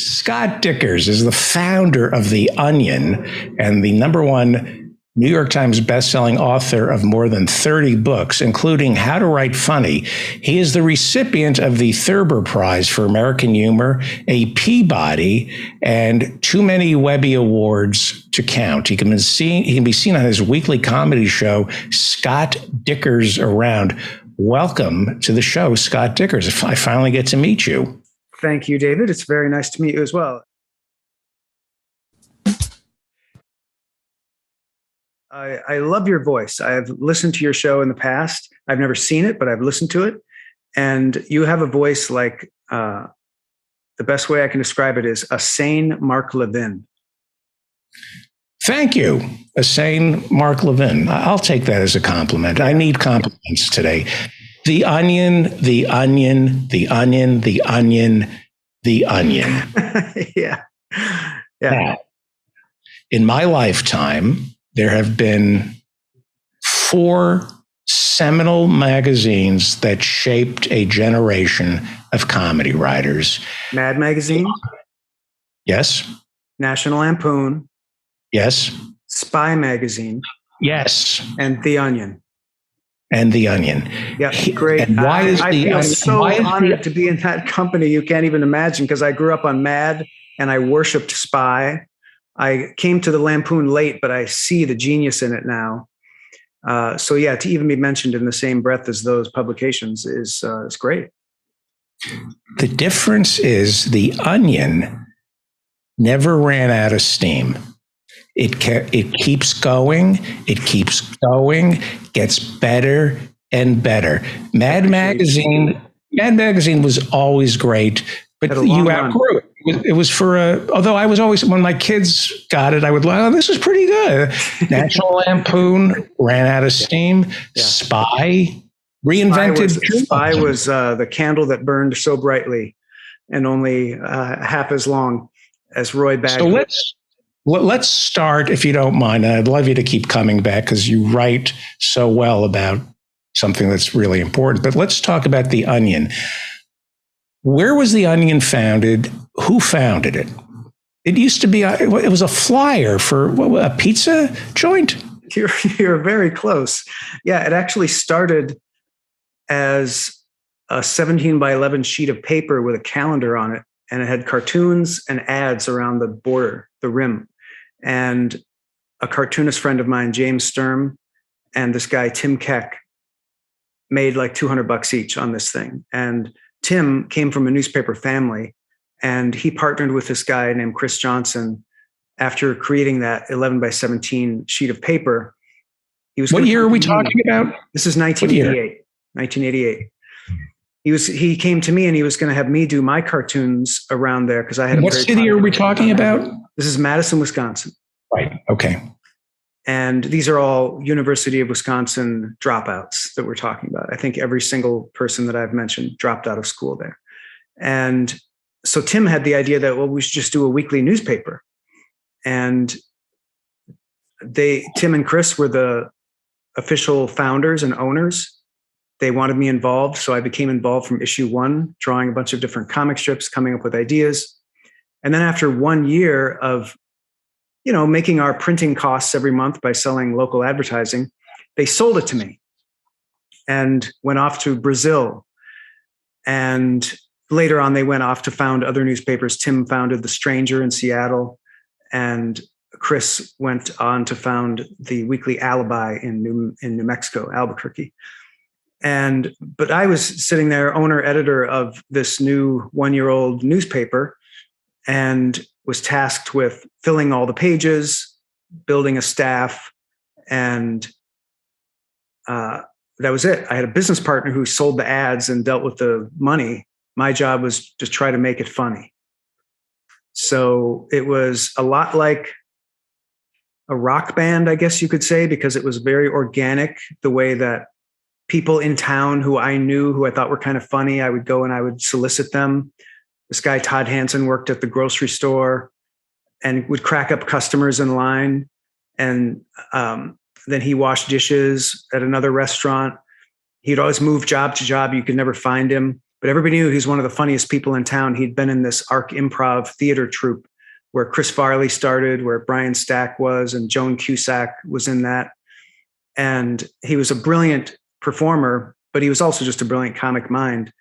Scott Dikkers is the founder of The Onion and the #1 New York Times bestselling author of more than 30 books, including How to Write Funny. He is the recipient of the Thurber Prize for American Humor, a Peabody, and too many Webby Awards to count. He can be seen on his weekly comedy show, Scott Dikkers Around. Welcome to the show, Scott Dikkers. I finally get to meet you. Thank you, David. It's very nice to meet you as well. I love your voice. I've listened to your show in the past. I've never seen it, but I've listened to it. And you have a voice like, the best way I can describe it is a sane Mark Levin. Thank you. A sane Mark Levin. I'll take that as a compliment. I need compliments today. The Onion, The Onion, The Onion, The Onion, The Onion. Yeah. Now, in my lifetime, there have been 4 seminal magazines that shaped a generation of comedy writers. Mad Magazine. Yes. National Lampoon. Yes. Spy Magazine. Yes. And The Onion. And The Onion. Yeah, great. And why is I feel so honored to be in that company. You can't even imagine, because I grew up on Mad and I worshipped Spy. I came to the Lampoon late, but I see the genius in it now. So yeah, to even be mentioned in the same breath as those publications is great. The difference is The Onion never ran out of steam. It keeps going. It keeps going. Gets better and better. Mad Magazine was always great, but you outgrew it. It was although I was always, when my kids got it, I would like, oh, this is pretty good. National Lampoon ran out of steam. Yeah. Spy reinvented. Spy was the candle that burned so brightly and only half as long as Roy Bagley. So let's start, if you don't mind. And I'd love you to keep coming back because you write so well about something that's really important. But let's talk about The Onion. Where was The Onion founded? Who founded it? It used to be, it was a flyer for a pizza joint? You're very close. Yeah, it actually started as a 17 by 11 sheet of paper with a calendar on it. And it had cartoons and ads around the border, the rim. And a cartoonist friend of mine, James Sturm, and this guy, Tim Keck, made like $200 each on this thing. And Tim came from a newspaper family, and he partnered with this guy named Chris Johnson after creating that 11 by 17 sheet of paper. What year are we talking about? This is 1988. 1988. He came to me and he was going to have me do my cartoons around there because I had. What city are we talking about? This is Madison, Wisconsin. Right. Okay. And these are all University of Wisconsin dropouts that we're talking about. I think every single person that I've mentioned dropped out of school there. And so Tim had the idea that, well, we should just do a weekly newspaper. And Tim and Chris were the official founders and owners. They wanted me involved. So I became involved from issue 1, drawing a bunch of different comic strips, coming up with ideas. And then after 1 year of, making our printing costs every month by selling local advertising, they sold it to me and went off to Brazil. And later on, they went off to found other newspapers. Tim founded The Stranger in Seattle, and Chris went on to found the Weekly Alibi in New Mexico, Albuquerque. But I was sitting there, owner, editor of this new 1-year-old newspaper, and was tasked with filling all the pages, building a staff, and that was it. I had a business partner who sold the ads and dealt with the money. My job was to try to make it funny. So it was a lot like a rock band, I guess you could say, because it was very organic, the way that people in town who I knew, who I thought were kind of funny, I would go and I would solicit them. This guy, Todd Hansen, worked at the grocery store and would crack up customers in line. And then he washed dishes at another restaurant. He'd always move job to job. You could never find him. but everybody knew he's one of the funniest people in town. He'd been in this Arc Improv theater troupe where Chris Farley started, where Brian Stack was, and Joan Cusack was in that. And he was a brilliant performer, but he was also just a brilliant comic mind.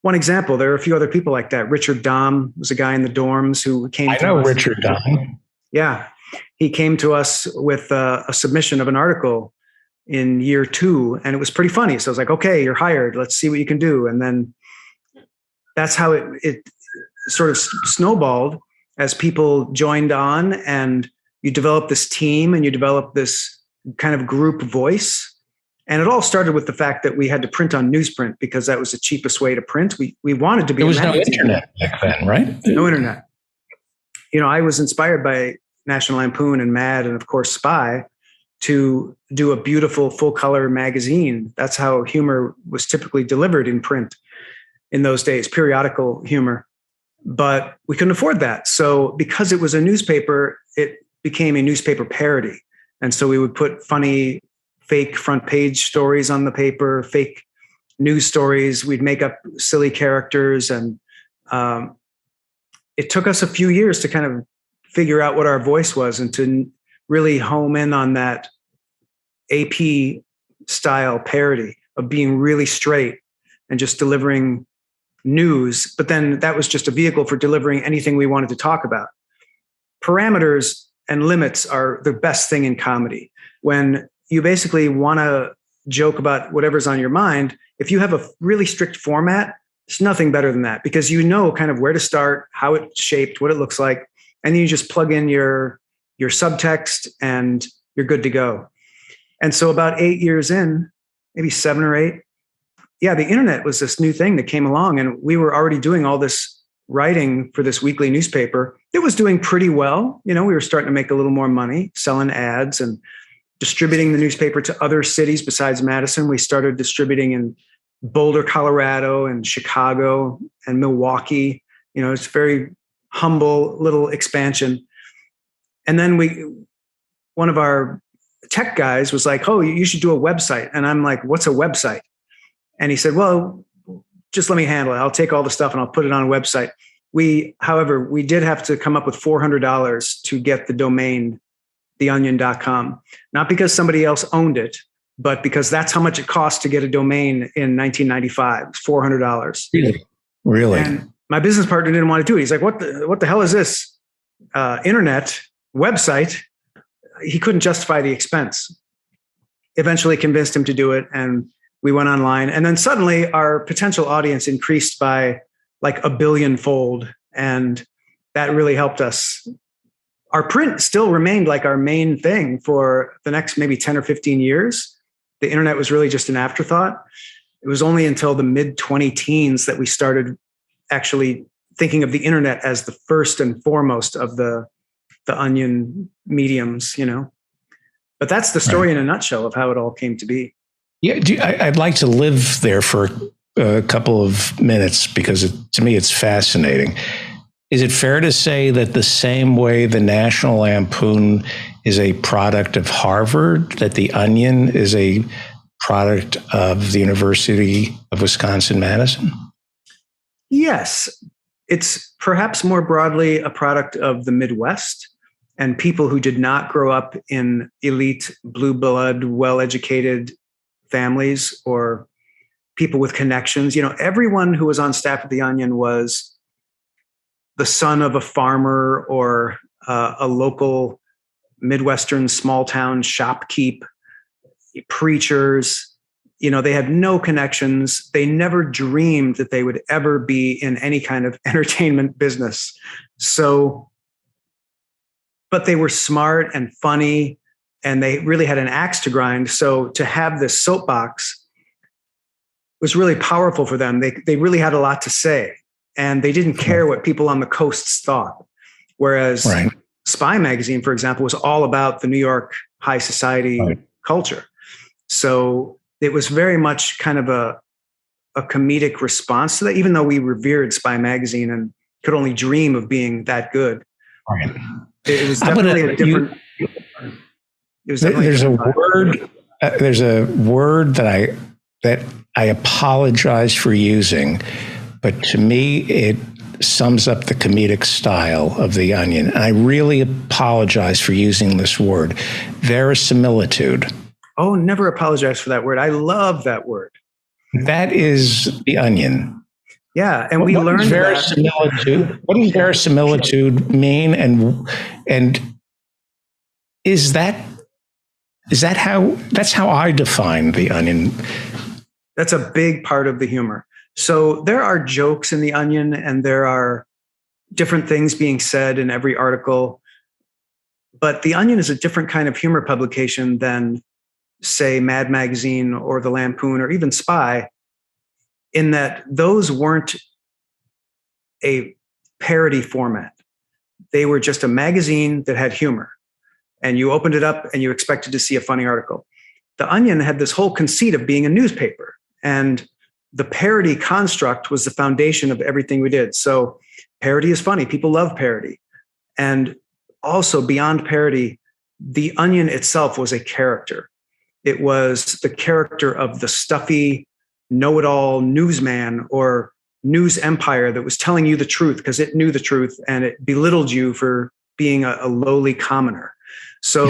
One example, there are a few other people like that. Richard Dahm was a guy in the dorms who came I to know us. Richard Dahm. Yeah. He came to us with a submission of an article in year 2, and it was pretty funny. So I was like, okay, you're hired. Let's see what you can do. And then that's how it sort of snowballed as people joined on, and you develop this team and you develop this kind of group voice. And it all started with the fact that we had to print on newsprint because that was the cheapest way to print. We wanted to be. There was no internet back then, right? No internet. You know, I was inspired by National Lampoon and Mad and of course Spy to do a beautiful full color magazine. That's how humor was typically delivered in print in those days, periodical humor. But we couldn't afford that. So because it was a newspaper, it became a newspaper parody. And so we would put funny, fake front page stories on the paper, fake news stories. We'd make up silly characters. And it took us a few years to kind of figure out what our voice was and to really home in on that AP style parody of being really straight and just delivering news. But then that was just a vehicle for delivering anything we wanted to talk about. Parameters and limits are the best thing in comedy. When you basically want to joke about whatever's on your mind, if you have a really strict format, there's nothing better than that because you know kind of where to start, how it's shaped, what it looks like, and then you just plug in your subtext and you're good to go. And so about 8 years in, maybe 7 or 8, yeah, the internet was this new thing that came along, and we were already doing all this writing for this weekly newspaper. It was doing pretty well. You know, we were starting to make a little more money selling ads and distributing the newspaper to other cities besides Madison. We started distributing in Boulder, Colorado, and Chicago and Milwaukee. You know, it's very humble little expansion. And then one of our tech guys was like, oh, you should do a website. And I'm like, what's a website? And he said, well, just let me handle it. I'll take all the stuff and I'll put it on a website. However, we did have to come up with $400 to get the domain, theonion.com, not because somebody else owned it, but because that's how much it cost to get a domain in 1995, $400. Really? And my business partner didn't want to do it. He's like, what the hell is this internet website? He couldn't justify the expense. Eventually convinced him to do it, and we went online. And then suddenly our potential audience increased by like 1 billion fold. And that really helped us. Our print still remained like our main thing for the next maybe 10 or 15 years. The internet was really just an afterthought. It was only until the mid 20-teens that we started actually thinking of the internet as the first and foremost of the Onion mediums, you know. But that's the story in a nutshell of how it all came to be. Yeah, I'd like to live there for a couple of minutes because to me it's fascinating. Is it fair to say that the same way the National Lampoon is a product of Harvard, that the Onion is a product of the University of Wisconsin-Madison? Yes, it's perhaps more broadly a product of the Midwest and people who did not grow up in elite, blue blood, well-educated families or people with connections. You know, everyone who was on staff at the Onion was the son of a farmer or a local Midwestern small town shopkeep, preachers. You know, they had no connections. They never dreamed that they would ever be in any kind of entertainment business. So, but they were smart and funny, and they really had an axe to grind. So to have this soapbox was really powerful for them. They really had a lot to say, and they didn't care what people on the coasts thought. Whereas Spy Magazine, for example, was all about the New York high society culture. So it was very much kind of a comedic response to that, even though we revered Spy Magazine and could only dream of being that good. Right. It was definitely a different. There's a word. There's a word that I apologize for using, but to me, it sums up the comedic style of The Onion. And I really apologize for using this word, verisimilitude. Oh, never apologize for that word. I love that word. That is The Onion. Yeah, and we learned verisimilitude. What does verisimilitude mean? And is that that's how I define The Onion? That's a big part of the humor. So there are jokes in The Onion, and there are different things being said in every article. But The Onion is a different kind of humor publication than, say, Mad Magazine or The Lampoon or even Spy, in that those weren't a parody format. They were just a magazine that had humor. And you opened it up and you expected to see a funny article. The Onion had this whole conceit of being a newspaper. And the parody construct was the foundation of everything we did. So parody is funny. People love parody. And also beyond parody, The Onion itself was a character. It was the character of the stuffy, know-it-all newsman or news empire that was telling you the truth because it knew the truth and it belittled you for being a lowly commoner. So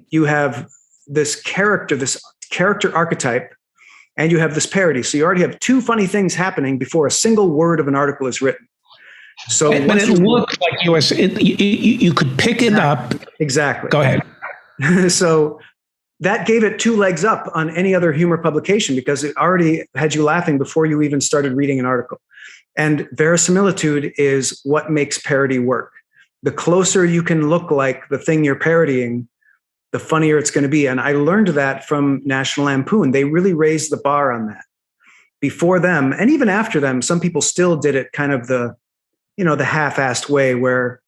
you have this character archetype, and you have this parody. So you already have two funny things happening before a single word of an article is written. So but it looked like you could pick it up. Exactly. Go ahead. So that gave it two legs up on any other humor publication because it already had you laughing before you even started reading an article. And verisimilitude is what makes parody work. The closer you can look like the thing you're parodying, the funnier it's going to be. And I learned that from National Lampoon. They really raised the bar on that. Before them, and even after them, some people still did it kind of the half-assed way where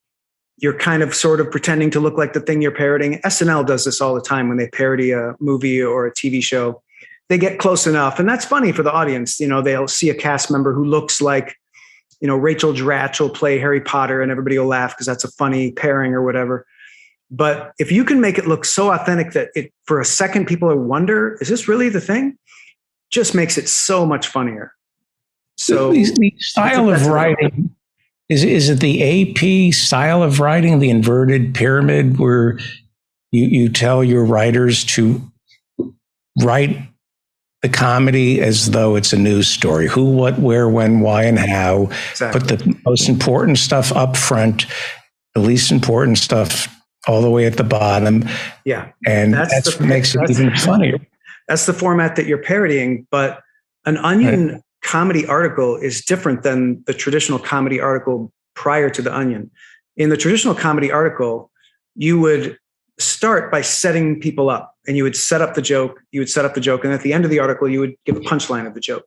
you're kind of sort of pretending to look like the thing you're parodying. SNL does this all the time when they parody a movie or a TV show. They get close enough, and that's funny for the audience. They'll see a cast member who looks like, Rachel Dratch will play Harry Potter, and everybody will laugh because that's a funny pairing or whatever. But if you can make it look so authentic that for a second people will wonder, is this really the thing? Just makes it so much funnier. So the style of writing, is it the AP style of writing, the inverted pyramid, where you tell your writers to write the comedy as though it's a news story? Who, what, where, when, why, and how. Exactly. Put the most important stuff up front, the least important stuff all the way at the bottom. Yeah. And that's what makes it even funnier. That's the format that you're parodying. But an Onion comedy article is different than the traditional comedy article prior to the Onion. In the traditional comedy article, you would start by setting people up, and you would set up the joke. And at the end of the article, you would give a punchline of the joke.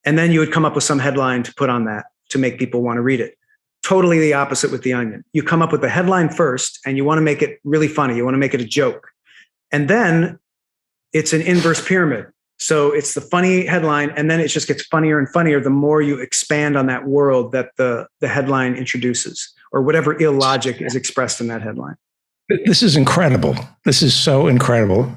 And then you would come up with some headline to put on that to make people want to read it. Totally the opposite with the Onion. You come up with the headline first, and you want to make it really funny. You want to make it a joke. And then it's an inverse pyramid. So it's the funny headline, and then it just gets funnier and funnier the more you expand on that world that the headline introduces, or whatever illogic is expressed in that headline. This is incredible. This is so incredible.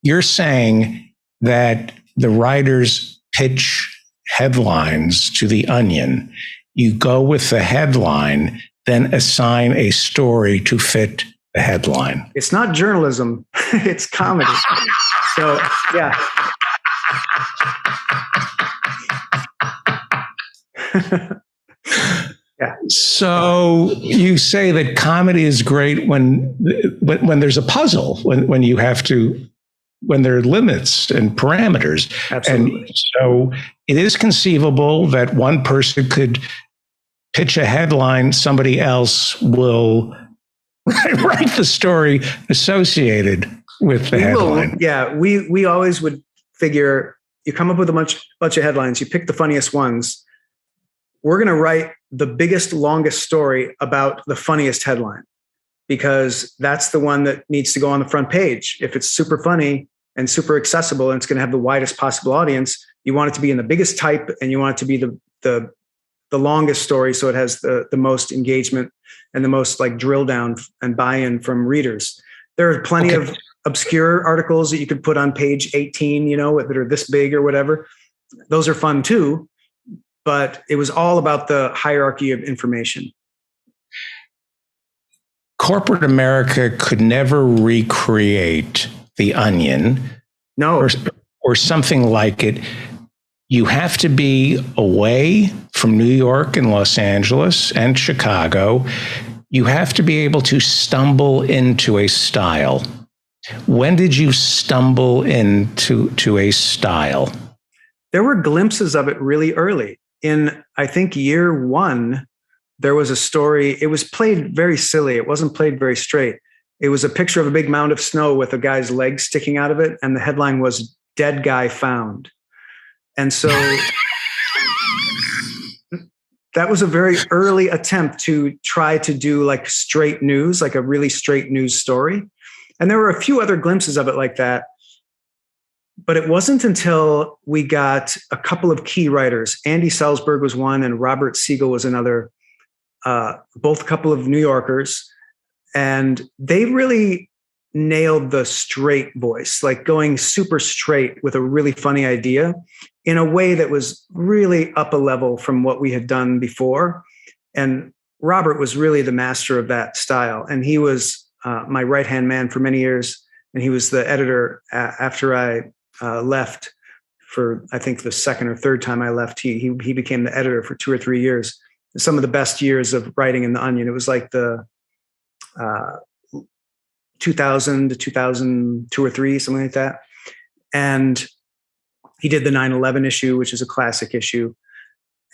You're saying that the writers pitch headlines to the Onion. You go with the headline, then assign a story to fit the headline. It's not journalism, it's comedy. So, yeah. Yeah. So you say that comedy is great when there's a puzzle, when there are limits and parameters. Absolutely. And so it is conceivable that one person could pitch a headline, somebody else will write the story associated with the headline. We always would figure, you come up with a bunch of headlines, you pick the funniest ones. We're going to write the biggest, longest story about the funniest headline, because that's the one that needs to go on the front page. If it's super funny and super accessible and it's going to have the widest possible audience, you want it to be in the biggest type, and you want it to be the longest story, so it has the most engagement and the most like drill down and buy-in from readers. There are plenty of obscure articles that you could put on page 18, that are this big or whatever. Those are fun too, but it was all about the hierarchy of information. Corporate America could never recreate The Onion. No. Or something like it. You have to be away from New York and Los Angeles and Chicago. You have to be able to stumble into a style. When did you stumble into a style? There were glimpses of it really early. In, I think, year one, there was a story. It was played very silly. It wasn't played very straight. It was a picture of a big mound of snow with a guy's legs sticking out of it. And the headline was "Dead Guy Found." And so that was a very early attempt to try to do like straight news, like a really straight news story. And there were a few other glimpses of it like that. But it wasn't until we got a couple of key writers. Andy Salzberg was one and Robert Siegel was another, both a couple of New Yorkers. And they really nailed the straight voice, like going super straight with a really funny idea in a way that was really up a level from what we had done before. And Robert was really the master of that style. And he was my right-hand man for many years. And he was the editor after I left for, I think, the second or third time I left. He became the editor for 2 or 3 years. Some of the best years of writing in The Onion. It was like the 2000 to 2002 or 3, something like that. And he did the 9/11 issue, which is a classic issue.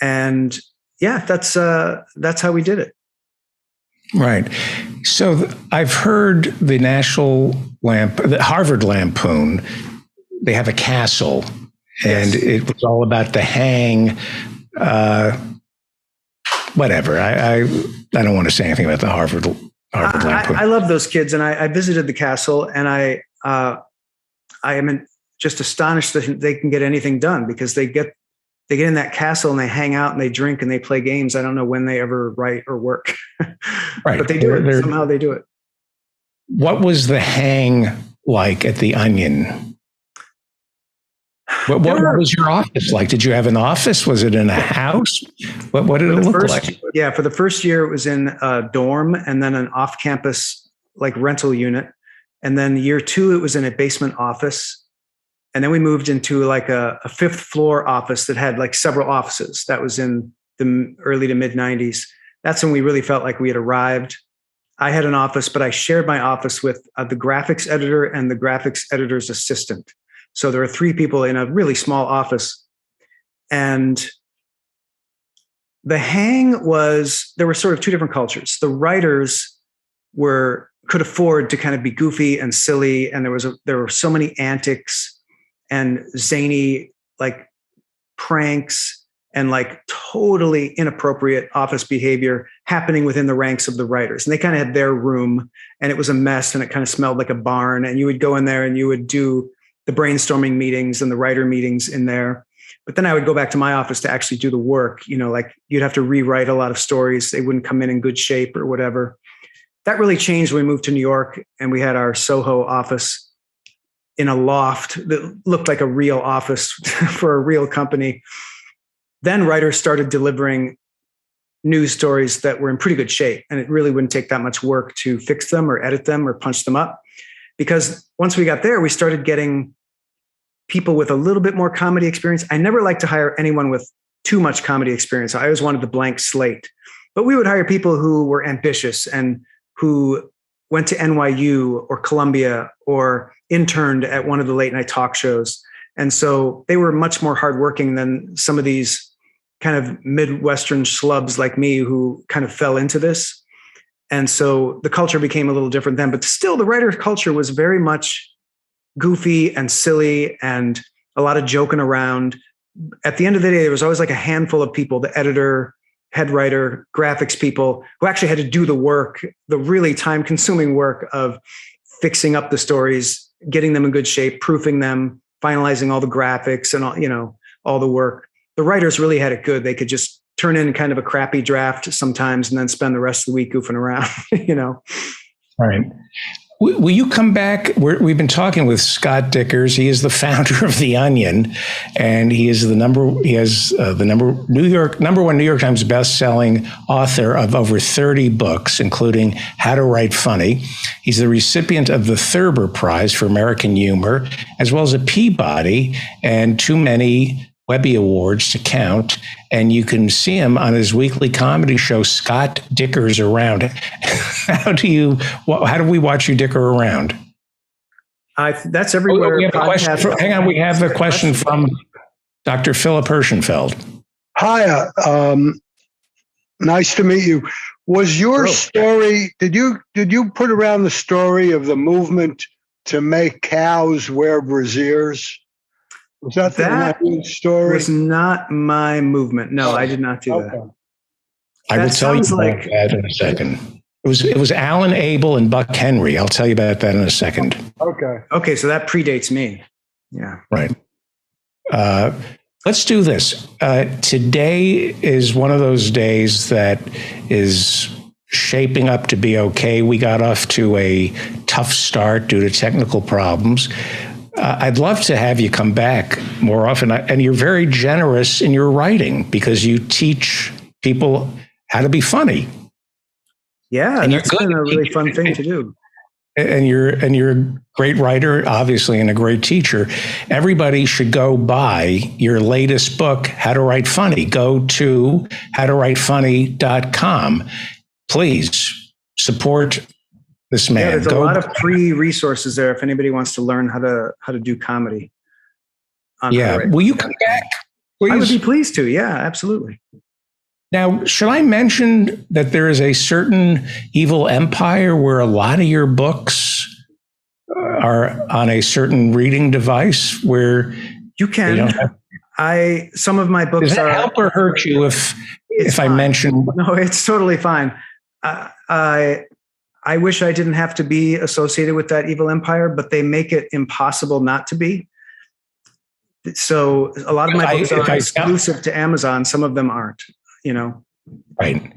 And yeah, that's how we did it. Right. So I've heard the the Harvard Lampoon, they have a castle, and Yes. it was all about the hang. Whatever. I don't want to say anything about the Harvard Lampoon. I love those kids, and I visited the castle, and I am just astonished that they can get anything done, because they get in that castle and they hang out and they drink and they play games. I don't know when they ever write or work, Right. but they do it. Somehow they do it. What was the hang like at The Onion? What was your office like? Did you have an office? Was it in a house? What did it look like? Yeah, for the first year, it was in a dorm and then an off-campus like rental unit. And then year 2, it was in a basement office. And then we moved into like a 5th floor office that had like several offices. That was in the early to mid 90s. That's when we really felt like we had arrived. I had an office, but I shared my office with the graphics editor and the graphics editor's assistant. So there were 3 people in a really small office. And the hang was, there were sort of 2 different cultures. The writers could afford to kind of be goofy and silly. And there were so many antics and zany like pranks and like totally inappropriate office behavior happening within the ranks of the writers. And they kind of had their room, and it was a mess, and it kind of smelled like a barn. And you would go in there and you would do the brainstorming meetings and the writer meetings in there. But then I would go back to my office to actually do the work. Like you'd have to rewrite a lot of stories. They wouldn't come in good shape or whatever. That really changed when we moved to New York, and we had our Soho office in a loft that looked like a real office for a real company. Then writers started delivering news stories that were in pretty good shape, and it really wouldn't take that much work to fix them or edit them or punch them up. Because once we got there, we started getting people with a little bit more comedy experience. I never liked to hire anyone with too much comedy experience. I always wanted the blank slate. But we would hire people who were ambitious and who went to NYU or Columbia or interned at one of the late night talk shows. And so they were much more hardworking than some of these kind of Midwestern schlubs like me who kind of fell into this. And so the culture became a little different then, but still the writer culture was very much goofy and silly and a lot of joking around. At the end of the day, there was always like a handful of people, the editor, head writer, graphics people, who actually had to do the work, the really time-consuming work of fixing up the stories, getting them in good shape, proofing them, finalizing all the graphics and all the work. The writers really had it good. They could just turn in kind of a crappy draft sometimes and then spend the rest of the week goofing around, Right. Will you come back? We've been talking with Scott Dikkers. He is the founder of The Onion, and he is the number one New York Times best-selling author of over 30 books, including How to Write Funny. He's the recipient of the Thurber Prize for American Humor, as well as a Peabody and too many Webby Awards to count. And you can see him on his weekly comedy show, Scott Dikkers Around. How do we watch you dicker around? That's everywhere. We have a question hang on, we have a question from Dr. Philip Hirschenfeld. Hi, nice to meet you. Was your story, did you put around the story of the movement to make cows wear brassieres? Was that the story? Was not my movement. No, I did not do that. I will tell you about that in a second. It was Alan Abel and Buck Henry. I'll tell you about that in a second. Okay, so that predates me. Yeah. Right. Let's do this. Today is one of those days that is shaping up to be okay. We got off to a tough start due to technical problems. I'd love to have you come back more often. And you're very generous in your writing because you teach people how to be funny. Yeah, and that's been a really fun thing to do. And you're a great writer, obviously, and a great teacher. Everybody should go buy your latest book, How to Write Funny. Go to howtowritefunny.com. Please support this man. Yeah, there's a lot of free resources there if anybody wants to learn how to do comedy. Yeah. Will you come back, please? I would be pleased to. Yeah, absolutely. Now, should I mention that there is a certain evil empire where a lot of your books are on a certain reading device where you can? Some of my books does that help or hurt you if I mention? No, it's totally fine. I wish I didn't have to be associated with that evil empire, but they make it impossible not to be. So a lot of my books are exclusive to Amazon. Some of them aren't, Right.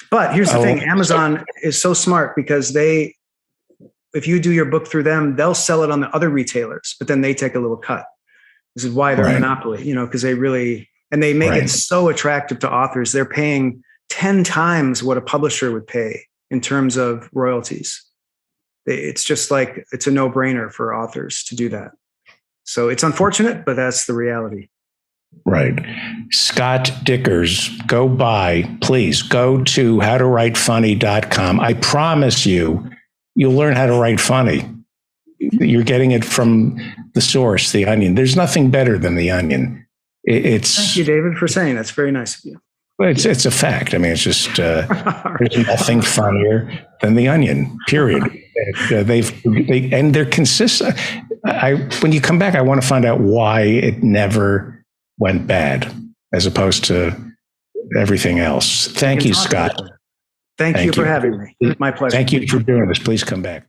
But here's the thing. Amazon is so smart because if you do your book through them, they'll sell it on the other retailers, but then they take a little cut. This is why they're a monopoly, because they make it so attractive to authors. They're paying 10 times what a publisher would pay in terms of royalties. It's just like, it's a no-brainer for authors to do that. So it's unfortunate, but that's the reality. Right. Scott Dikkers, please go to howtowritefunny.com. I promise you'll learn how to write funny. You're getting it from the source, The Onion. There's nothing better than The Onion. Thank you, David, for saying that's very nice of you. It's a fact. I mean, it's just there's nothing funnier than The Onion. Period. And they're consistent. When you come back, I want to find out why it never went bad, as opposed to everything else. Thank you, Scott. Thank you for having me. My pleasure. Thank you for doing this. Please come back.